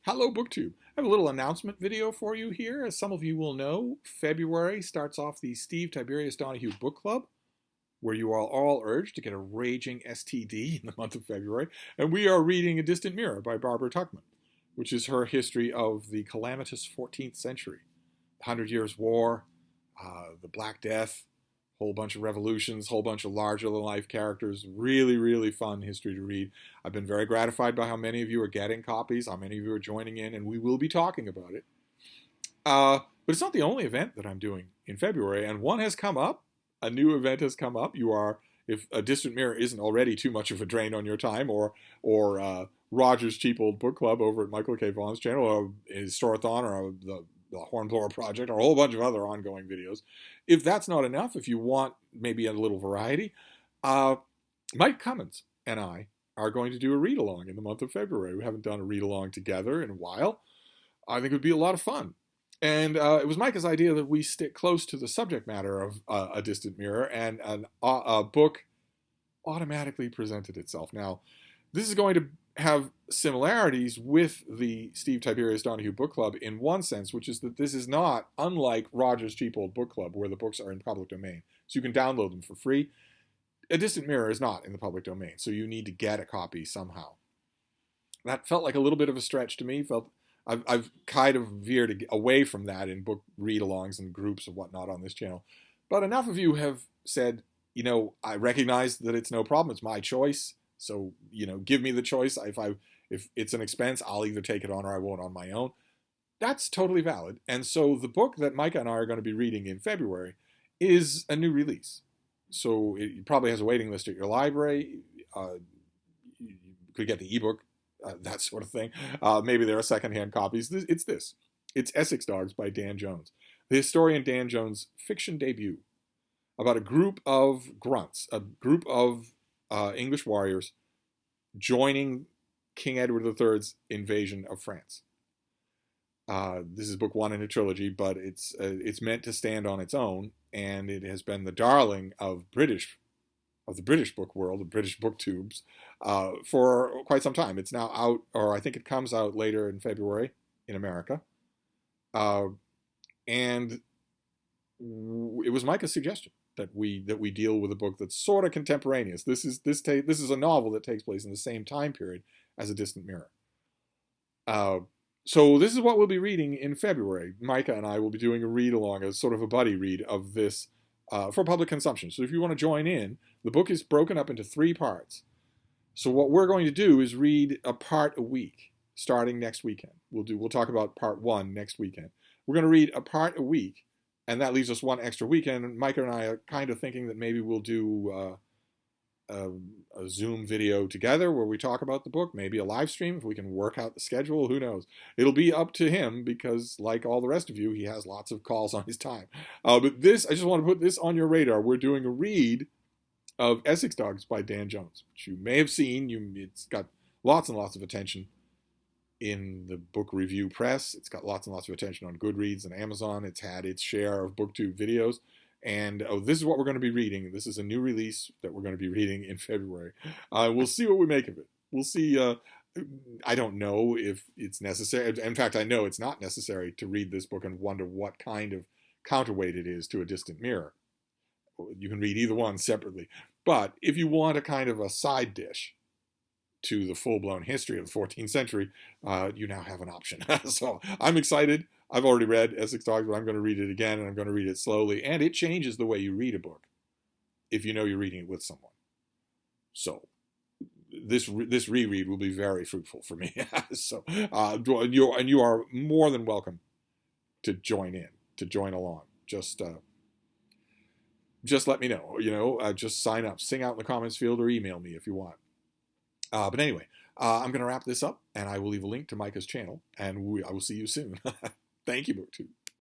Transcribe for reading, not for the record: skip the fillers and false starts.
Hello, BookTube. I have a little announcement video for you here. As some of you will know, February starts off the Steve Tiberius Donoghue Book Club, where you are all urged to get a raging STD in the month of February. And we are reading A Distant Mirror by Barbara Tuchman, which is her history of the calamitous 14th century. The Hundred Years' War, the Black Death, whole bunch of revolutions, whole bunch of larger-than-life characters. Really, really fun history to read. I've been very gratified by how many of you are getting copies, how many of you are joining in, and we will be talking about it. But it's not the only event that I'm doing in February, and one has come up. A new event has come up. If A Distant Mirror isn't already too much of a drain on your time, or Roger's Cheap Old Book Club over at Michael K. Vaughan's channel, or his Storathon, or the Hornblower Project, or a whole bunch of other ongoing videos. If that's not enough, if you want maybe a little variety, Mike Cummins and I are going to do a read-along in the month of February. We haven't done a read-along together in a while. I think it would be a lot of fun. And it was Micah's idea that we stick close to the subject matter of A Distant Mirror, and a book automatically presented itself. Now, this is going to have similarities with the Steve Tiberius Donoghue Book Club in one sense, which is that this is not unlike Roger's Cheap Old Book Club, where the books are in public domain. So you can download them for free. A Distant Mirror is not in the public domain, so you need to get a copy somehow. That felt like a little bit of a stretch to me. I've kind of veered away from that in book read-alongs and groups and whatnot on this channel. But enough of you have said, I recognize that it's no problem. It's my choice. So, give me the choice. If it's an expense, I'll either take it on or I won't on my own. That's totally valid. And so the book that Micah and I are going to be reading in February is a new release. So it probably has a waiting list at your library. You could get the ebook, that sort of thing. Maybe there are secondhand copies. It's Essex Dogs by Dan Jones. The historian Dan Jones' fiction debut about a group of grunts, a group of English warriors joining King Edward III's invasion of France. This is book one in a trilogy, but it's meant to stand on its own, and it has been the darling of the British book world, the British booktubes, for quite some time. It's now out, or I think it comes out later in February in America. And it was Micah's suggestion that we deal with a book that's sort of contemporaneous. This is a novel that takes place in the same time period as A Distant Mirror. So this is what we'll be reading in February. Micah and I will be doing a read-along, as sort of a buddy read of this for public consumption. So if you want to join in, the book is broken up into 3 parts. So what we're going to do is read a part a week, starting next weekend. We'll talk about part 1 next weekend. We're going to read a part a week, and that leaves us 1 extra weekend. And Micah and I are kind of thinking that maybe we'll do a Zoom video together where we talk about the book, maybe a live stream if we can work out the schedule. Who knows? It'll be up to him because, like all the rest of you, he has lots of calls on his time. But I just want to put this on your radar. We're doing a read of Essex Dogs by Dan Jones, which you may have seen. It's got lots and lots of attention in the book review press. It's got lots and lots of attention on Goodreads and Amazon. It's had its share of BookTube videos. And this is what we're going to be reading. This is a new release that we're going to be reading in February. We'll see what we make of it. We'll see. I don't know if it's necessary. In fact, I know it's not necessary to read this book and wonder what kind of counterweight it is to A Distant Mirror. You can read either one separately. But if you want a kind of a side dish to the full-blown history of the 14th century, you now have an option. So I'm excited. I've already read Essex Dogs, but I'm going to read it again, and I'm going to read it slowly. And it changes the way you read a book if you know you're reading it with someone. So this reread will be very fruitful for me. So you are more than welcome to join in, to join along. Just let me know. Just sign up, sing out in the comments field, or email me if you want. But anyway, I'm going to wrap this up, and I will leave a link to Micah's channel, and I will see you soon. Thank you, BookTube.